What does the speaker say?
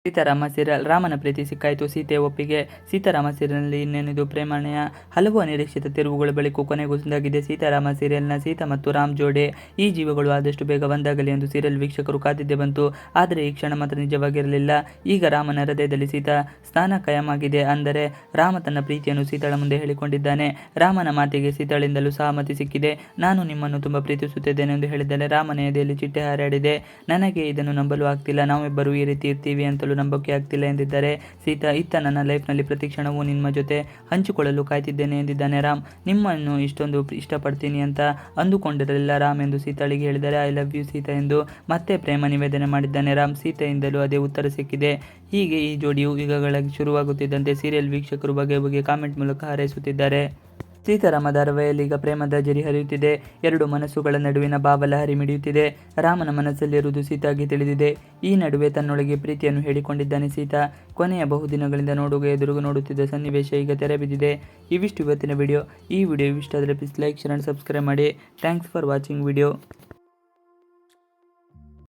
Seetharama serial ರಾಮನ ಪ್ರೀತಿ ಸಿಕ್ಕಾಯಿತು, ಸೀತೆ ಒಪ್ಪಿಗೆ. ಸೀತಾರಾಮ ಸೀರಿಯಲ್ನಲ್ಲಿ ಇನ್ನೇನಿದು ಪ್ರೇಮನೆಯ ಹಲವು ಅನಿರೀಕ್ಷಿತ ತಿರುವುಗಳ ಬಳಿಕ ಕೊನೆಗೂ ಒಂದಾಗಿದೆ ಸೀತಾರಾಮ ಸೀರಿಯಲ್ನ ಸೀತಾ ಮತ್ತು ರಾಮ್ ಜೋಡಿ. ಈ ಜೀವಗಳು ಆದಷ್ಟು ಬೇಗ ಒಂದಾಗಲಿ ಎಂದು ಸೀರಿಯಲ್ ವೀಕ್ಷಕರು ಕಾದಿದ್ದೇ ಬಂತು. ಆದರೆ ಈ ಕ್ಷಣ ಮಾತ್ರ ನಿಜವಾಗಿರಲಿಲ್ಲ. ಈಗ ರಾಮನ ಹೃದಯದಲ್ಲಿ ಸೀತಾ ಸ್ಥಾನ ಕಾಯಮಾಗಿದೆ. ಅಂದರೆ ರಾಮ ತನ್ನ ಪ್ರೀತಿಯನ್ನು ಸೀತಾಳ ಮುಂದೆ ಹೇಳಿಕೊಂಡಿದ್ದಾನೆ. ರಾಮನ ಮಾತಿಗೆ ಸೀತಾಳಿಂದಲೂ ಸಹಮತಿ ಸಿಕ್ಕಿದೆ. ನಾನು ನಿಮ್ಮನ್ನು ತುಂಬಾ ಪ್ರೀತಿಸುತ್ತಿದ್ದೇನೆ ಎಂದು ಹೇಳಿದ್ದಾಳೆ. ರಾಮನ ಎದೆಯಲ್ಲಿ ಚಿಟ್ಟೆ ಹಾರಾಡಿದೆ. ನನಗೆ ಇದನ್ನು ನಂಬಲು ಆಗ್ತಿಲ್ಲ, ನಾವಿಬ್ಬರು ಈ ರೀತಿ ಇರ್ತೀವಿ ಅಂತಲೂ ನಂಬೋಕೆ ಆಗ್ತಿಲ್ಲ ಎಂದಿದ್ದಾರೆ ಸೀತಾ. ಇತ್ತ ನನ್ನ ಲೈಫ್ನಲ್ಲಿ ಪ್ರತಿ ಕ್ಷಣವೂ ನಿಮ್ಮ ಜೊತೆ ಹಂಚಿಕೊಳ್ಳಲು ಕಾಯ್ತಿದ್ದೇನೆ ಎಂದಿದ್ದಾನೆ ರಾಮ್. ನಿಮ್ಮನ್ನು ಇಷ್ಟೊಂದು ಇಷ್ಟಪಡ್ತೀನಿ ಅಂತ ಅಂದುಕೊಂಡಿರಲಿಲ್ಲ ರಾಮ್ ಎಂದು ಸೀತಾಳಿಗೆ ಹೇಳಿದ್ದಾರೆ. ಐ ಲವ್ ಯು ಸೀತಾ ಎಂದು ಮತ್ತೆ ಪ್ರೇಮ ನಿವೇದನೆ ಮಾಡಿದ್ದಾನೆ ರಾಮ್. ಸೀತೆಯಿಂದಲೂ ಅದೇ ಉತ್ತರ ಸಿಕ್ಕಿದೆ. ಹೀಗೆ ಈ ಜೋಡಿಯು ಈಗಾಗಲೇ ಶುರುವಾಗುತ್ತಿದ್ದಂತೆ ಸೀರಿಯಲ್ ವೀಕ್ಷಕರು ಬಗೆ ಬಗೆ ಕಾಮೆಂಟ್ ಮೂಲಕ ಹಾರೈಸುತ್ತಿದ್ದಾರೆ. ಸೀತಾರಾಮ ಧಾರಾವಾಹಿಯಲ್ಲಿ ಈಗ ಪ್ರೇಮದ ಜರಿ ಹರಿಯುತ್ತಿದೆ. ಎರಡು ಮನಸ್ಸುಗಳ ನಡುವಿನ ಭಾವಲಹರಿ ಮಿಡಿಯುತ್ತಿದೆ. ರಾಮನ ಮನಸ್ಸಲ್ಲಿರುವುದು ಸೀತಾಗೆ ತಿಳಿದಿದೆ. ಈ ನಡುವೆ ತನ್ನೊಳಗೆ ಪ್ರೀತಿಯನ್ನು ಹೇಳಿಕೊಂಡಿದ್ದಾನೆ ಸೀತಾ. ಕೊನೆಯ ಬಹುದಿನಗಳಿಂದ ಎದುರು ನೋಡುತ್ತಿದ್ದ ಸನ್ನಿವೇಶ ಈಗ ತೆರೆ ಬಿದ್ದಿದೆ. ಇವಿಷ್ಟು ಇವತ್ತಿನ ವಿಡಿಯೋ. ಈ ವಿಡಿಯೋ ಇಷ್ಟ ಆದರೆ please like, share and subscribe ಮಾಡಿ. Thanks for watching video.